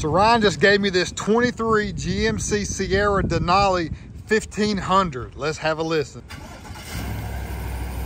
So Ryan just gave me this 23 GMC Sierra Denali 1500. Let's have a listen.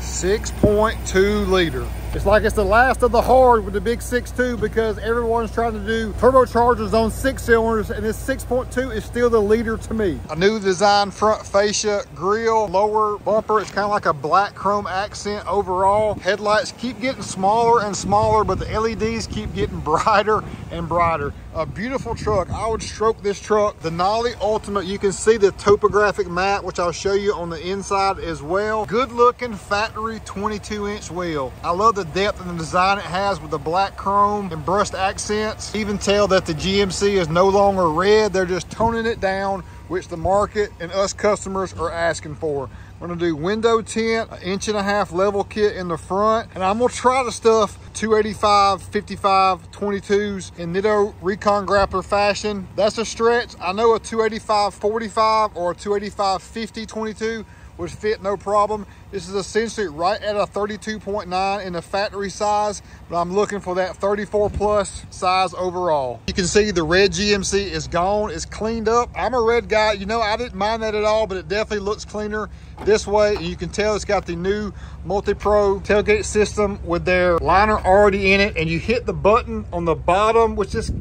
6.2 liter. It's like it's the last of the hard with the big 6.2 because everyone's trying to do turbochargers on 6 cylinders, and this 6.2 is still the leader to me. A new design front fascia, grille, lower bumper. It's kind of like a black chrome accent overall. Headlights keep getting smaller and smaller, but the LEDs keep getting brighter and brighter. A beautiful truck. I would stroke this truck. The Denali Ultimate, you can see the topographic map, which I'll show you on the inside as well. Good looking factory 22-inch wheel. I love the depth and the design it has with the black chrome and brushed accents. Even tell that the GMC is no longer red. They're just toning it down, which the market and us customers are asking for. We're gonna do window tint, 1.5 inch level kit in the front, and I'm gonna try to stuff 285, 55, 22s in Nitto Recon Grappler fashion. That's a stretch. I know a 285 45 or a 285 50 22 would fit no problem. This is essentially right at a 32.9 in the factory size, but I'm looking for that 34 plus size overall. You can see the red GMC is gone, it's cleaned up. I'm a red guy, you know, I didn't mind that at all, but it definitely looks cleaner this way. You can tell it's got the new multi-pro tailgate system with their liner already in it, and you hit the button on the bottom, which is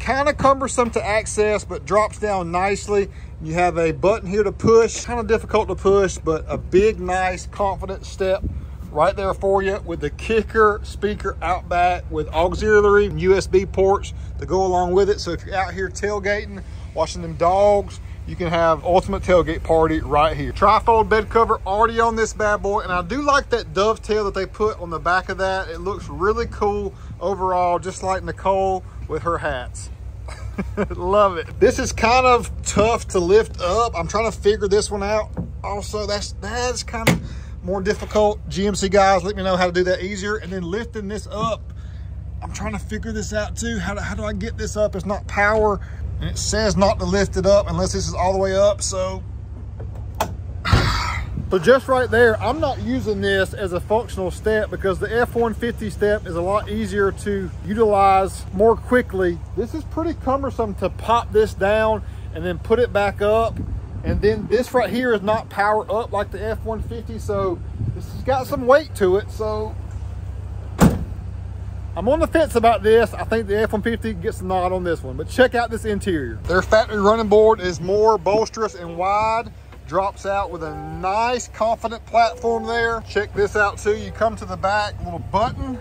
kind of cumbersome to access, but drops down nicely. You have a button here to push, kind of difficult to push, but a big, nice, confident step right there for you with the kicker speaker out back with auxiliary USB ports to go along with it. So if you're out here tailgating, watching them dogs, you can have ultimate tailgate party right here. Trifold bed cover already on this bad boy, and I do like that dovetail that they put on the back of that. It looks really cool overall, just like Nicole with her hats. Love it. This is kind of tough to lift up. I'm trying to figure this one out. Also, that's kind of more difficult. GMC guys, let me know how to do that easier. And then lifting this up, I'm trying to figure this out too. How do I get this up? It's not power, and it says not to lift it up unless this is all the way up. So just right there, I'm not using this as a functional step because the F-150 step is a lot easier to utilize more quickly. This is pretty cumbersome to pop this down and then put it back up. And then this right here is not power up like the F-150, so this has got some weight to it. So I'm on the fence about this. I think the F-150 gets the nod on this one, but check out this interior. Their factory running board is more bolsterous and wide. Drops out with a nice confident platform there. Check this out too. You come to the back, little button,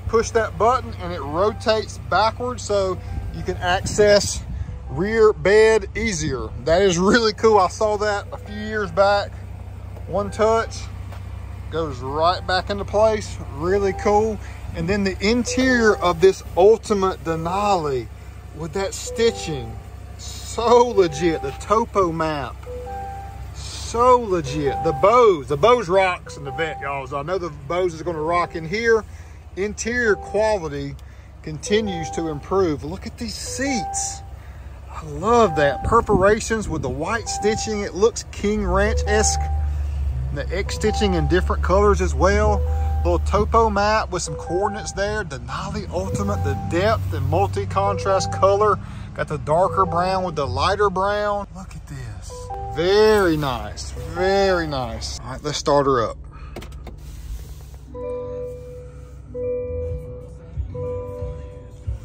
push that button and it rotates backwards so you can access rear bed easier. That is really cool. I saw that a few years back. One touch, goes right back into place. Really cool. And then the interior of this Ultimate Denali with that stitching, so legit. The topo map, so legit. The Bose rocks in the vet, y'all. So I know the Bose is gonna rock in here. Interior quality continues to improve. Look at these seats. I love that. Perforations with the white stitching. It looks King Ranch-esque. The X stitching in different colors as well. Little topo map with some coordinates there. Denali Ultimate, the depth and multi-contrast color. Got the darker brown with the lighter brown. Look at this. Very nice, very nice. All right, let's start her up.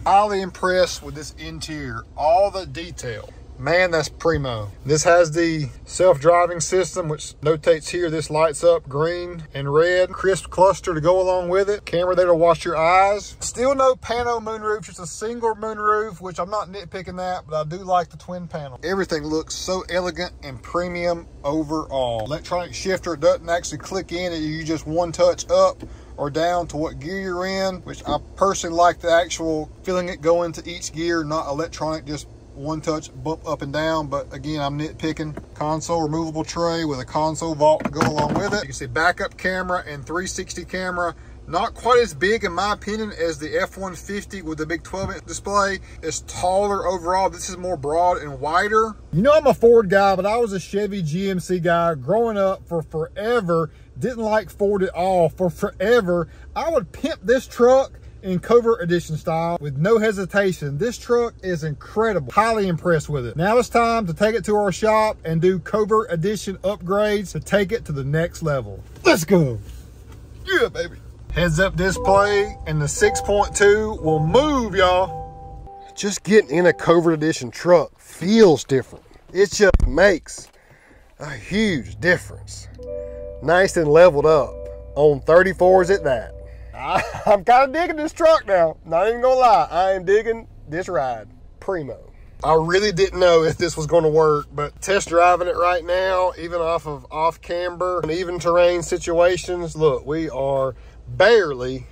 Highly impressed with this interior, all the detail. Man, that's primo. This has the self-driving system, which notates here, this lights up green and red. Crisp cluster to go along with it. Camera there to watch your eyes. Still no pano moonroof, just a single moonroof, which I'm not nitpicking that, but I do like the twin panel. Everything looks so elegant and premium overall. Electronic shifter doesn't actually click in, you just one touch up or down to what gear you're in, which I personally like the actual feeling it go into each gear, not electronic, just one touch bump up and down. But again, I'm nitpicking. Console removable tray with a console vault to go along with it. You can see backup camera and 360 camera. Not quite as big in my opinion as the F-150 with the big 12-inch display. It's taller overall. This is more broad and wider. You know I'm a Ford guy, but I was a Chevy GMC guy growing up for forever. Didn't like Ford at all for forever. I would pimp this truck in Covert Edition style with no hesitation. This truck is incredible. Highly impressed with it. Now it's time to take it to our shop and do Covert Edition upgrades to take it to the next level. Let's go. Yeah, baby. Heads up display and the 6.2 will move, y'all. Just getting in a Covert Edition truck feels different. It just makes a huge difference. Nice and leveled up on 34s at that. I'm kind of digging this truck now. Not even gonna lie, I am digging this ride. Primo. I really didn't know if this was gonna work, but test driving it right now, even off camber and even terrain situations, look, we are barely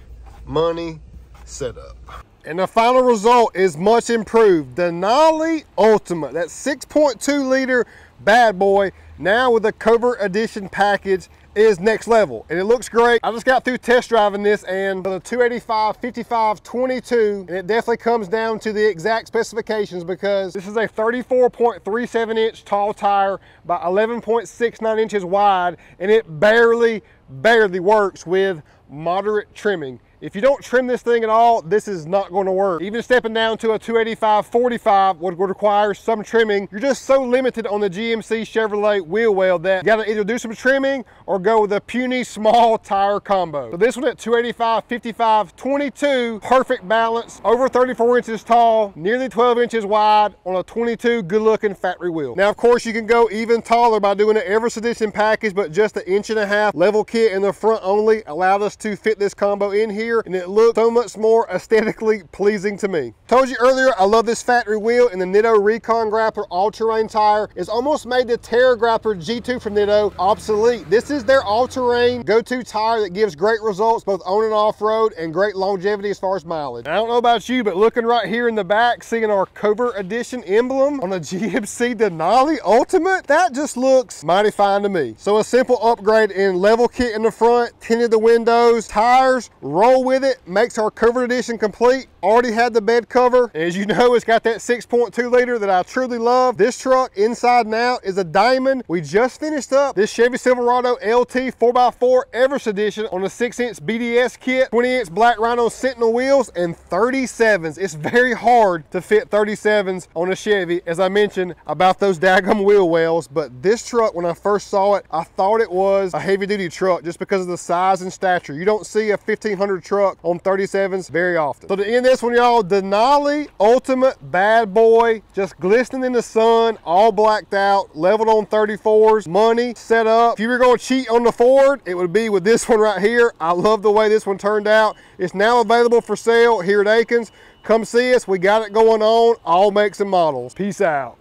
money set up. And the final result is much improved. Denali Ultimate, that 6.2 liter bad boy, now with the Covert Edition package, is next level, and it looks great. I just got through test driving this, and for the 285 55 22, and it definitely comes down to the exact specifications, because this is a 34.37 inch tall tire by 11.69 inches wide, and it barely works with moderate trimming. If you don't trim this thing at all, this is not going to work. Even stepping down to a 285 45 would require some trimming. You're just so limited on the GMC Chevrolet wheel well that you got to either do some trimming or go with a puny small tire combo. So this one at 285 55 22, perfect balance, over 34 inches tall, nearly 12 inches wide on a 22 good looking factory wheel. Now of course you can go even taller by doing an Everest Edition package, but just an 1.5 inch level kit in the front only allowed us to fit this combo in here, and it looked so much more aesthetically pleasing to me. Told you earlier, I love this factory wheel, and the Nitto Recon Grappler all-terrain tire is almost made the Terra Grappler G2 from Nitto obsolete. This is their all-terrain go-to tire that gives great results both on and off-road and great longevity as far as mileage. I don't know about you, but looking right here in the back, seeing our Covert Edition emblem on a GMC Denali Ultimate, that just looks mighty fine to me. So a simple upgrade in level kit in the front, tinted the windows, tires, roll with it, makes our Covert Edition complete. Already had the bed cover. As you know, it's got that 6.2 liter that I truly love. This truck inside and out is a diamond. We just finished up this Chevy Silverado LT 4x4 Everest Edition on a 6-inch BDS kit, 20-inch Black Rhino Sentinel wheels, and 37s. It's very hard to fit 37s on a Chevy, as I mentioned about those daggum wheel wells, but this truck, when I first saw it, I thought it was a heavy-duty truck just because of the size and stature. You don't see a 1500 truck on 37s very often. So to end this one, y'all, Denali Ultimate bad boy, just glistening in the sun, all blacked out, leveled on 34s, money set up. If you were going to cheat on the Ford, it would be with this one right here. I love the way this one turned out. It's now available for sale here at Akins. Come see us. We got it going on, all makes and models. Peace out.